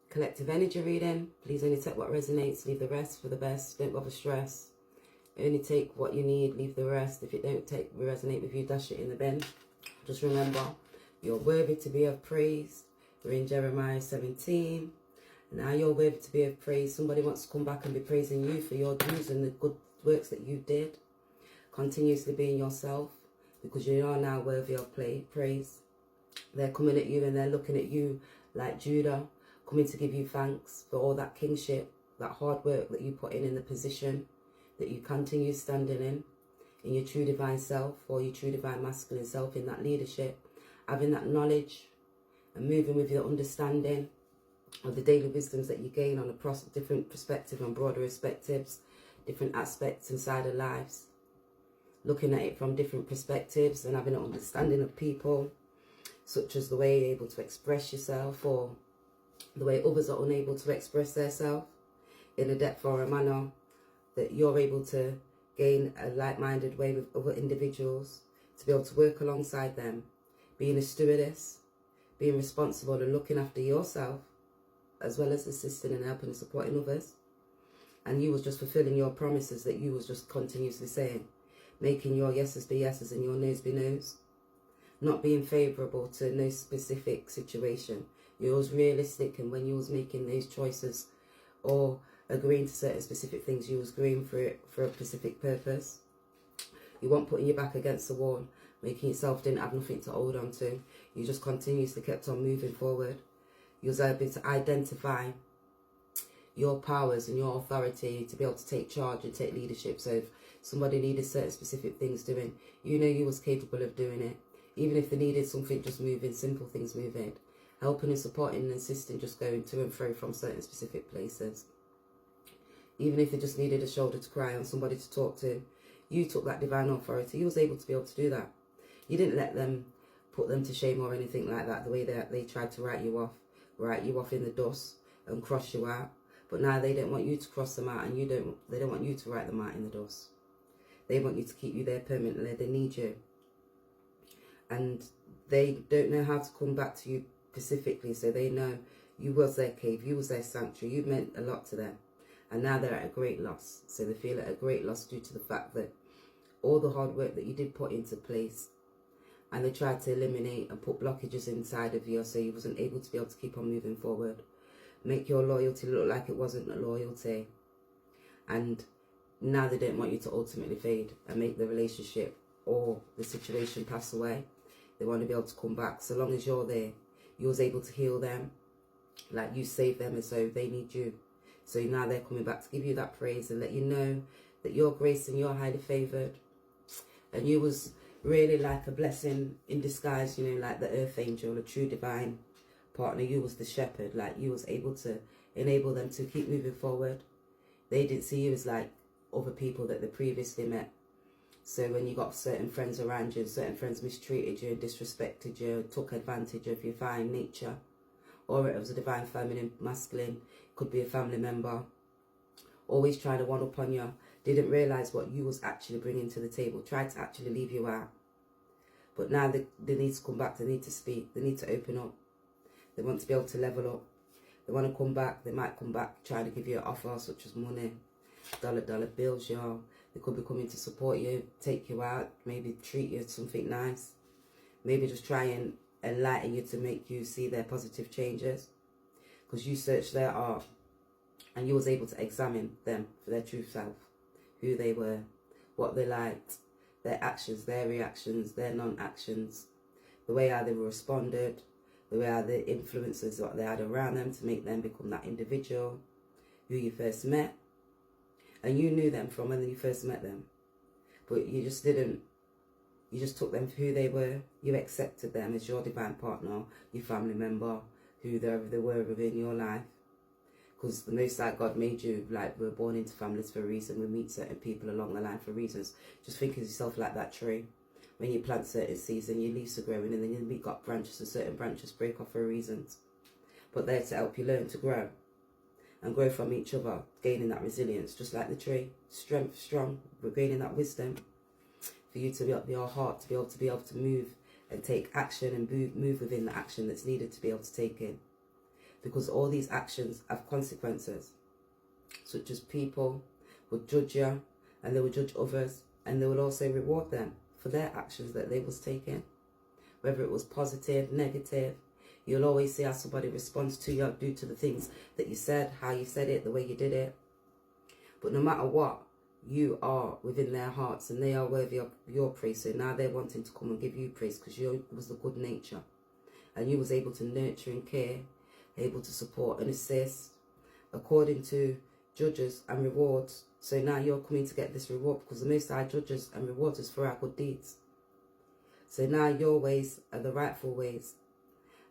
Collective energy reading. Please only take what resonates. Leave the rest for the best. Don't bother stress. Only take what you need. Leave the rest. If it don't resonate with you, dash it in the bin. Just remember, you're worthy to be of praise. We're in Jeremiah 17. Now you're worthy to be of praise. Somebody wants to come back and be praising you for your do's and the good works that you did. Continuously being yourself, because you are now worthy of praise. They're coming at you and they're looking at you like Judah, coming to give you thanks for all that kingship, that hard work that you put in the position that you continue standing in your true divine self, or your true divine masculine self, in that leadership, having that knowledge and moving with your understanding of the daily wisdoms that you gain on a different perspective, on broader perspectives, different aspects inside our lives, looking at it from different perspectives and having an understanding of people, such as the way you're able to express yourself, or the way others are unable to express themselves in a depth or a manner, that you're able to gain a like-minded way with other individuals, to be able to work alongside them, being a stewardess, being responsible and looking after yourself, as well as assisting and helping and supporting others. And you was just fulfilling your promises that you was just continuously saying, making your yeses be yeses and your noes be noes, not being favourable to no specific situation. You was realistic, and when you was making those choices or agreeing to certain specific things, you was agreeing for it for a specific purpose. You weren't putting your back against the wall, making yourself didn't have nothing to hold on to. You just continuously kept on moving forward. You was able to identify your powers and your authority to be able to take charge and take leadership. So if somebody needed certain specific things doing, you know you was capable of doing it. Even if they needed something just moving, simple things moving, helping and supporting and assisting, just going to and fro from certain specific places. Even if they just needed a shoulder to cry on, somebody to talk to, you took that divine authority. You was able to be able to do that. You didn't let them put them to shame or anything like that, the way that they tried to write you off in the dust and cross you out. But now they don't want you to cross them out, and they don't want you to write them out in the dust. They want you to keep you there permanently. They need you. And they don't know how to come back to you specifically, so they know you was their cave, you was their sanctuary, you meant a lot to them. And now they're at a great loss. So they feel at a great loss due to the fact that all the hard work that you did put into place, and they tried to eliminate and put blockages inside of you, so you wasn't able to be able to keep on moving forward. Make your loyalty look like it wasn't a loyalty. And now they don't want you to ultimately fade and make the relationship or the situation pass away. They want to be able to come back. So long as you're there, you was able to heal them, like you saved them, and so they need you. So now they're coming back to give you that praise and let you know that you're graced and you're highly favoured. And you was really like a blessing in disguise, you know, like the earth angel, a true divine partner. You was the shepherd, like you was able to enable them to keep moving forward. They didn't see you as like other people that they previously met. So when you got certain friends around you, certain friends mistreated you and disrespected you, took advantage of your fine nature, or it was a divine feminine, masculine, could be a family member, always trying to one up on you, didn't realise what you was actually bringing to the table, tried to actually leave you out. But now they need to come back, they need to speak, they need to open up. They want to be able to level up. They want to come back, they might come back trying to give you an offer such as money, dollar bills, y'all. They could be coming to support you, take you out, maybe treat you to something nice. Maybe just try and enlighten you to make you see their positive changes. Because you searched their heart and you was able to examine them for their true self. Who they were, what they liked, their actions, their reactions, their non-actions, the way how they responded, the way how the influences what they had around them to make them become that individual who you first met. And you knew them from when you first met them. But you just didn't. You just took them for who they were. You accepted them as your divine partner, your family member, who they were within your life. Because the Most High God made you, like, we're born into families for a reason. We meet certain people along the line for reasons. Just think of yourself like that tree. When you plant certain seeds and your leaves are growing, and then you got branches, and certain branches break off for reasons. But they're to help you learn to grow. And grow from each other, gaining that resilience, just like the tree. Strength, strong, we're gaining that wisdom. For you to be up your heart, to be able to move and take action and move within the action that's needed to be able to take in. because all these actions have consequences, such as people would judge you, and they would judge others, and they would also reward them for their actions that they was taking, whether it was positive, negative. You'll always see how somebody responds to you due to the things that you said, how you said it, the way you did it. But no matter what, you are within their hearts, and they are worthy of your praise. So now they're wanting to come and give you praise because you was the good nature, and you was able to nurture and care, able to support and assist according to judges and rewards. So now you're coming to get this reward because the Most High judges and rewards us for our good deeds. So now your ways are the rightful ways.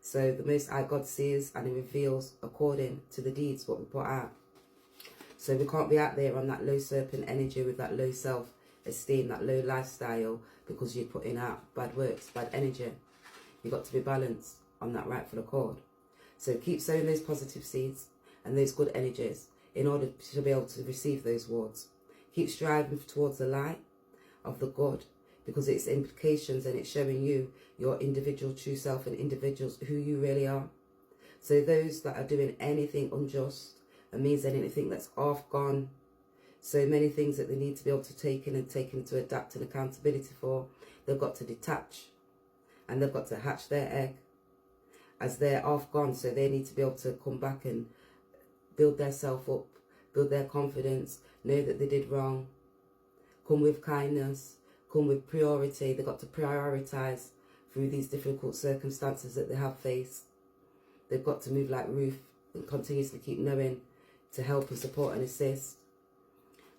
So the Most High God sees and He reveals according to the deeds what we put out. So we can't be out there on that low serpent energy with that low self-esteem, that low lifestyle, because you're putting out bad works, bad energy. You've got to be balanced on that rightful accord. So keep sowing those positive seeds and those good energies in order to be able to receive those rewards. Keep striving towards the light of the good, because it's implications and it's showing you your individual true self and individuals who you really are. So those that are doing anything unjust, and means anything that's off, gone, so many things that they need to be able to take in and take into adapt and accountability for, they've got to detach, and they've got to hatch their egg as they're off, gone. So they need to be able to come back and build their self up, build their confidence, know that they did wrong, come with kindness, come with priority. They've got to prioritize through these difficult circumstances that they have faced. They've got to move like Ruth and continuously keep knowing to help and support and assist,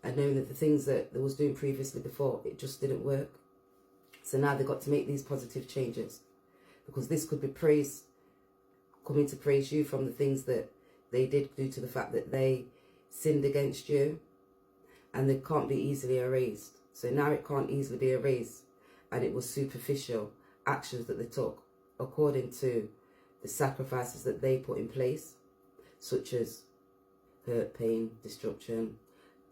and knowing that the things that they was doing previously before, it just didn't work. So now they've got to make these positive changes, because this could be praise, coming to praise you from the things that they did due to the fact that they sinned against you, and they can't be easily erased. So now it can't easily be erased, and it was superficial actions that they took according to the sacrifices that they put in place, such as hurt, pain, destruction,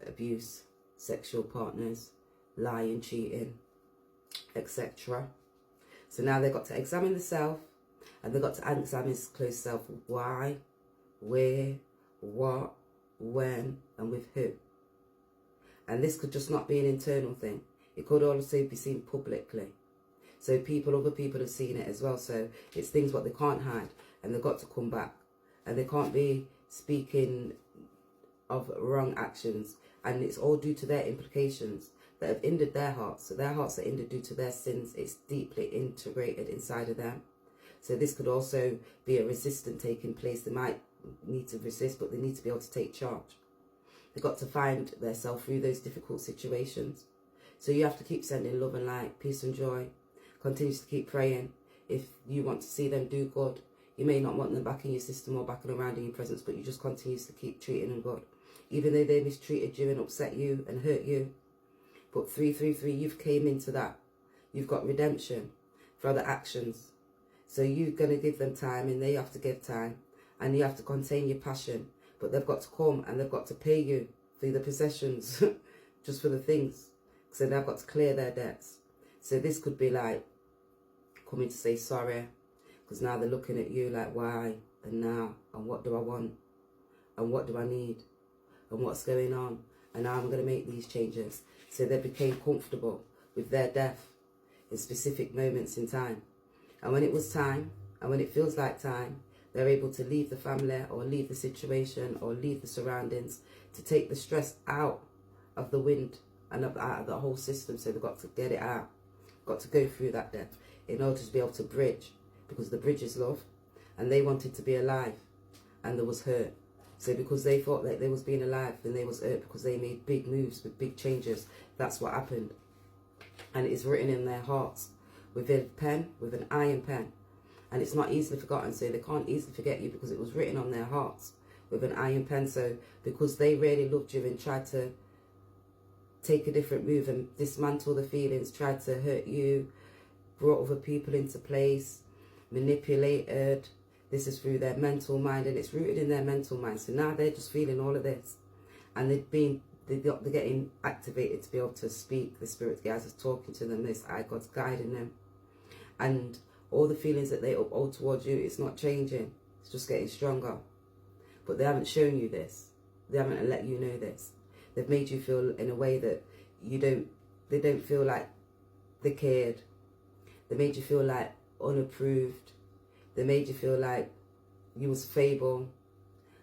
abuse, sexual partners, lying, cheating, etc. So now they've got to examine the self, and they've got to examine this close self. Why, where, what, when, and with who. And this could just not be an internal thing. It could also be seen publicly. So other people have seen it as well. So it's things what they can't hide, and they've got to come back. And they can't be speaking of wrong actions, and it's all due to their implications that have hindered their hearts. So their hearts are hindered due to their sins. It's deeply integrated inside of them. So this could also be a resistance taking place. They might need to resist, but they need to be able to take charge. They've got to find themselves through those difficult situations. So you have to keep sending love and light, peace and joy. Continue to keep praying. If you want to see them do good, you may not want them back in your system or back and around in your presence, but you just continue to keep treating them good. Even though they mistreated you and upset you and hurt you. But 333, you've came into that. You've got redemption for other actions. So you're going to give them time, and they have to give time. And you have to contain your passion. But they've got to come, and they've got to pay you for the possessions, just for the things. So they've got to clear their debts. So this could be like coming to say sorry, because now they're looking at you like, why, and now, and what do I want, and what do I need, and what's going on, and now I'm going to make these changes. So they became comfortable with their death in specific moments in time. And when it was time, and when it feels like time, they're able to leave the family, or leave the situation, or leave the surroundings, to take the stress out of the wind and out of the whole system. So they've got to get it out, got to go through that death in order to be able to bridge, because the bridge is love, and they wanted to be alive, and there was hurt. So because they thought that they was being alive, then they was hurt because they made big moves with big changes. That's what happened. And it's written in their hearts with a pen, with an iron pen. And it's not easily forgotten, so they can't easily forget you, because it was written on their hearts with an iron pen. So because they really loved you and tried to take a different move and dismantle the feelings, tried to hurt you, brought other people into place, manipulated. This is through their mental mind, and it's rooted in their mental mind. So now they're just feeling all of this, and they're getting activated to be able to speak. The Spirit guides is talking to them. This God's guiding them, and all the feelings that they uphold towards you, it's not changing. It's just getting stronger. But they haven't shown you this. They haven't let you know this. They've made you feel in a way that they don't feel like they cared. They made you feel like unapproved. They made you feel like you was fable,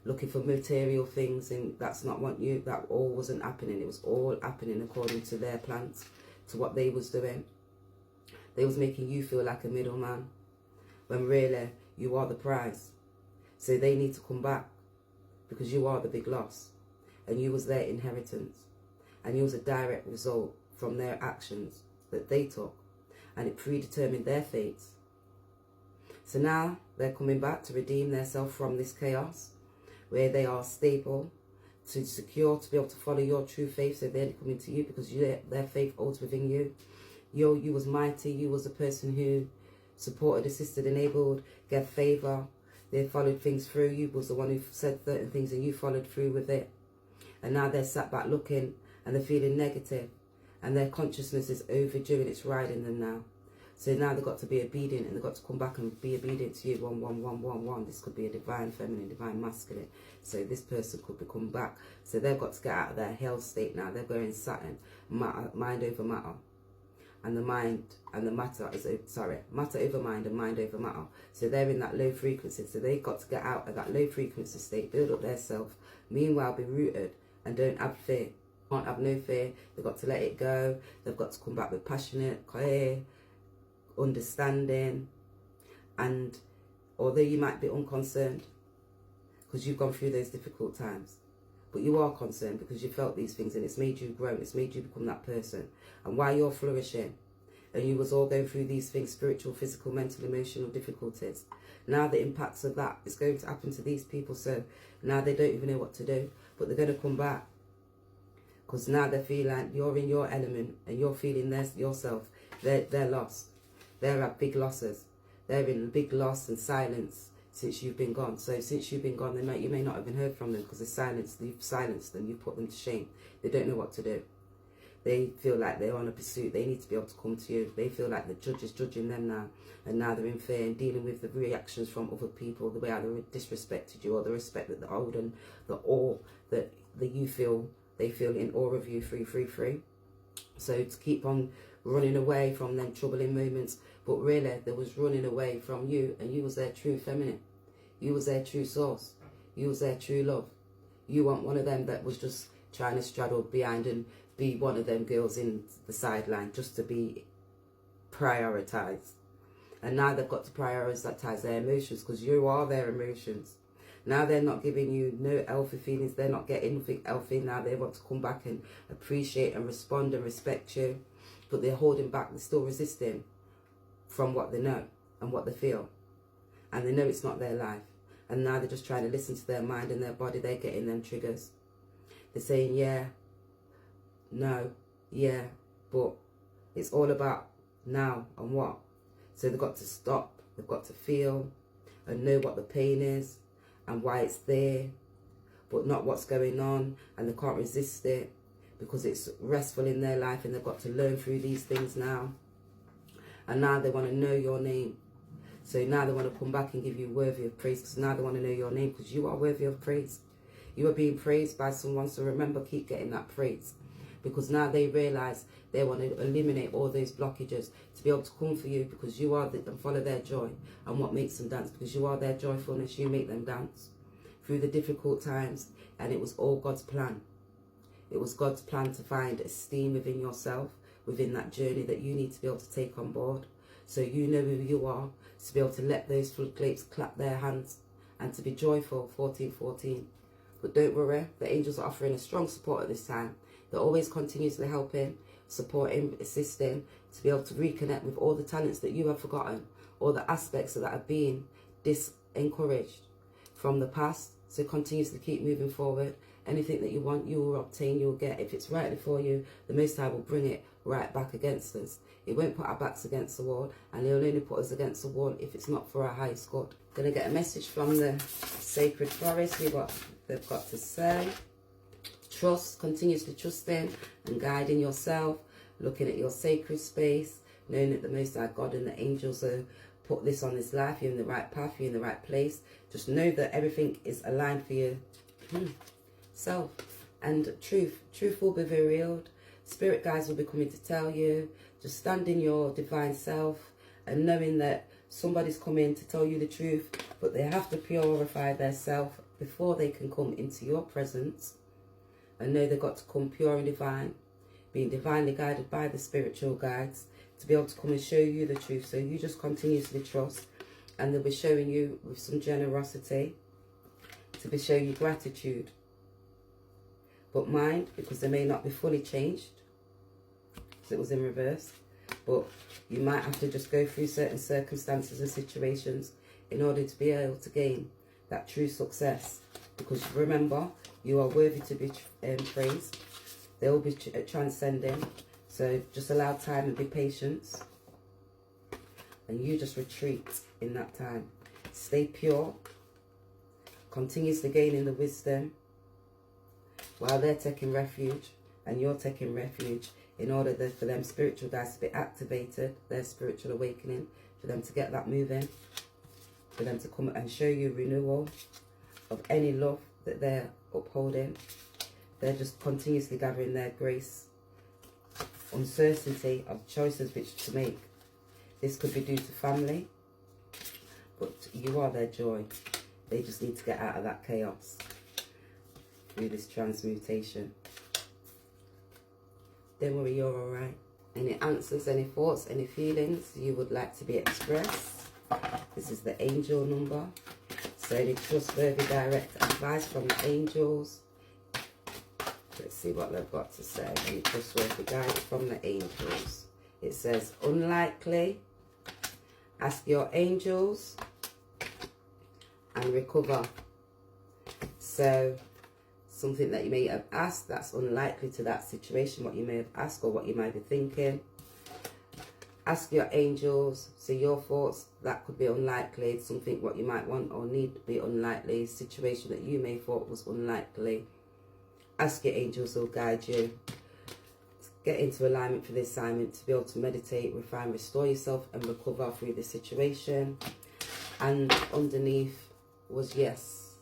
looking for material things, and that's not what that all wasn't happening. It was all happening according to their plans, to what they was doing. They was making you feel like a middleman, when really you are the prize. So they need to come back, because you are the big loss, and you was their inheritance, and you was a direct result from their actions that they took, and it predetermined their fates. So now they're coming back to redeem themselves from this chaos, where they are stable, to secure, to be able to follow your true faith. So they're coming to you because their faith holds within you. You was mighty. You was a person who supported, assisted, enabled, gave favor. They followed things through. You was the one who said certain things and you followed through with it. And now they're sat back looking and they're feeling negative, and their consciousness is overdue and it's riding them now. So now they've got to be obedient, and they've got to come back and be obedient to you. 1, 1, 1, 1, 1. This could be a divine feminine, divine masculine. So this person could become back. So they've got to get out of their hell state now. They're going Saturn, mind over matter. And the mind and the matter is, matter over mind and mind over matter. So they're in that low frequency. So they've got to get out of that low frequency state, build up their self. Meanwhile, be rooted and don't have fear. Can't have no fear. They've got to let it go. They've got to come back with passionate, clear, understanding. And although you might be unconcerned because you've gone through those difficult times, but you are concerned because you felt these things, and it's made you grow, it's made you become that person. And while you're flourishing and you was all going through these things, spiritual, physical, mental, emotional difficulties, now the impacts of that is going to happen to these people. So now they don't even know what to do, but they're going to come back, because now they feel like you're in your element and you're feeling yourself. They're lost. They're at big losses. They're in big loss and silence since you've been gone. So since you've been gone, you may not have even heard from them, because you've silenced them, you've put them to shame. They don't know what to do. They feel like they're on a pursuit. They need to be able to come to you. They feel like the judge is judging them now, and now they're in fear and dealing with the reactions from other people, the way how they disrespected you, or the respect that they hold, and the awe that you feel. They feel in awe of you, free. So to keep on running away from them troubling moments, but really they was running away from you, and you was their true feminine. You was their true source. You was their true love. You weren't one of them that was just trying to straddle behind and be one of them girls in the sideline just to be prioritized. And now they've got to prioritize their emotions, because you are their emotions. Now they're not giving you no healthy feelings. They're not getting anything healthy. Now they want to come back and appreciate and respond and respect you. But they're holding back. They're still resisting from what they know and what they feel. And they know it's not their life. And now they're just trying to listen to their mind and their body. They're getting them triggers. They're saying, yeah, no, yeah, but it's all about now and what. So they've got to stop. They've got to feel and know what the pain is and why it's there, but not what's going on, and they can't resist it because it's restful in their life, and they've got to learn through these things now. And now they want to know your name. So now they want to come back and give you worthy of praise, because now they want to know your name, because you are worthy of praise. You are being praised by someone, so remember, keep getting that praise, because now they realize they want to eliminate all those blockages to be able to come for you, because you are and follow their joy and what makes them dance, because you are their joyfulness. You make them dance through the difficult times, and it was all God's plan. It was God's plan to find esteem within yourself, within that journey that you need to be able to take on board. So you know who you are, to be able to let those floodgates clap their hands and to be joyful. 1414. But don't worry, the angels are offering a strong support at this time. They're always continuously helping, supporting, assisting, to be able to reconnect with all the talents that you have forgotten, all the aspects that have been disencouraged from the past. So continuously keep moving forward. Anything that you want, you will obtain, you will get. If it's rightly for you, the Most High will bring it right back against us. It won't put our backs against the wall, and He'll only put us against the wall if it's not for our highest good. Going to get a message from the sacred forest, see what they've got to say. Trust, continuously trusting and guiding yourself, looking at your sacred space, knowing that the Most High God and the angels are put this on this life. You're in the right path. You're in the right place. Just know that everything is aligned for you. Self and truth. Truth will be revealed. Spirit guides will be coming to tell you. Just stand in your divine self and knowing that somebody's coming to tell you the truth, but they have to purify their self before they can come into your presence. And know they've got to come pure and divine, being divinely guided by the spiritual guides to be able to come and show you the truth. So you just continuously trust, and they'll be showing you with some generosity, to be showing you gratitude. But mind, because they may not be fully changed, because it was in reverse, but you might have to just go through certain circumstances and situations in order to be able to gain that true success. Because remember, you are worthy to be praised. They will be transcending. So just allow time and be patient. And you just retreat in that time. Stay pure. Continuously gaining the wisdom while they're taking refuge and you're taking refuge, in order for them spiritual guides to be activated, their spiritual awakening, for them to get that moving, for them to come and show you renewal of any love that they're upholding. They're just continuously gathering their grace, uncertainty of choices which to make. This could be due to family, but you are their joy. They just need to get out of that chaos through this transmutation. Don't worry, you're alright. Any answers, any thoughts, any feelings you would like to be expressed? This is the angel number. So any trustworthy direct advice from the angels. Let's see what they've got to say. Any trustworthy guidance from the angels. It says, unlikely. Ask your angels and recover. So something that you may have asked that's unlikely to that situation, what you may have asked or what you might be thinking. Ask your angels, so your thoughts, that could be unlikely. Something what you might want or need to be unlikely. Situation that you may thought was unlikely. Ask your angels, they'll guide you. Get into alignment for the assignment to be able to meditate, refine, restore yourself and recover through the situation. And underneath was yes,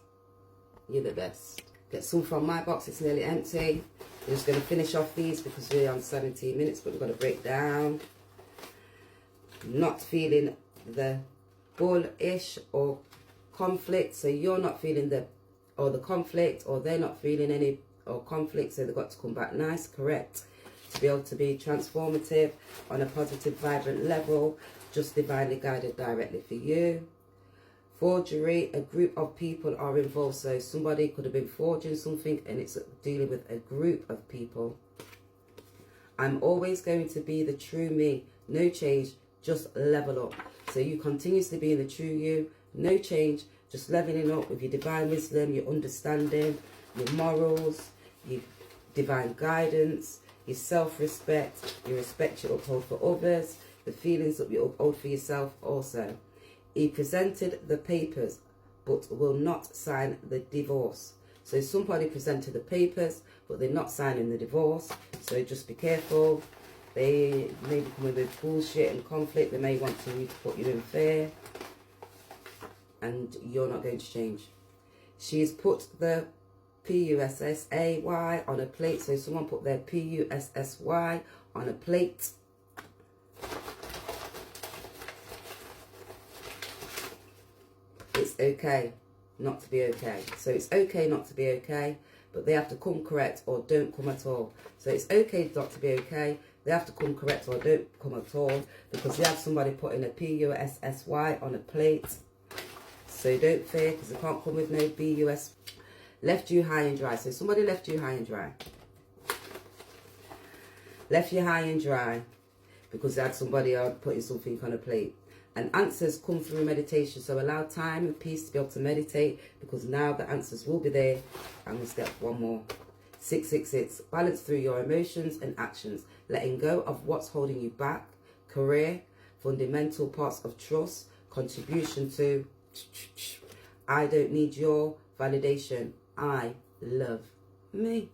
you're the best. Get some from my box, it's nearly empty. We're just going to finish off these because we're on 17 minutes, but we've got to break down. Not feeling the bullish or conflict, so you're not feeling the conflict, or they're not feeling any or conflict, so they've got to come back nice, correct, to be able to be transformative on a positive, vibrant level, just divinely guided directly for you. Forgery, a group of people are involved, so somebody could have been forging something and it's dealing with a group of people. I'm always going to be the true me, no change, just level up. So you continuously being the true you, no change, just leveling up with your divine wisdom, your understanding, your morals, your divine guidance, your self-respect, your respect you uphold for others, the feelings that you uphold for yourself also. He presented the papers but will not sign the divorce. So somebody presented the papers but they're not signing the divorce. So just be careful. They may be coming with bullshit and conflict. They may want to put you in fear. And you're not going to change. She's put the P-U-S-S-A-Y on a plate. So someone put their P-U-S-S-Y on a plate. It's okay not to be okay. So it's okay not to be okay, but they have to come correct or don't come at all. So it's okay not to be okay. They have to come correct or don't come at all, because they have somebody putting a P-U-S-S-Y on a plate. So don't fear, because they can't come with no B-U-S. Left you high and dry. So somebody left you high and dry. Left you high and dry because they had somebody putting something on a plate. And answers come through meditation. So allow time and peace to be able to meditate, because now the answers will be there. I'm going to step one more. 666. Balance through your emotions and actions. Letting go of what's holding you back. Career. Fundamental parts of trust. Contribution to. I don't need your validation. I love me.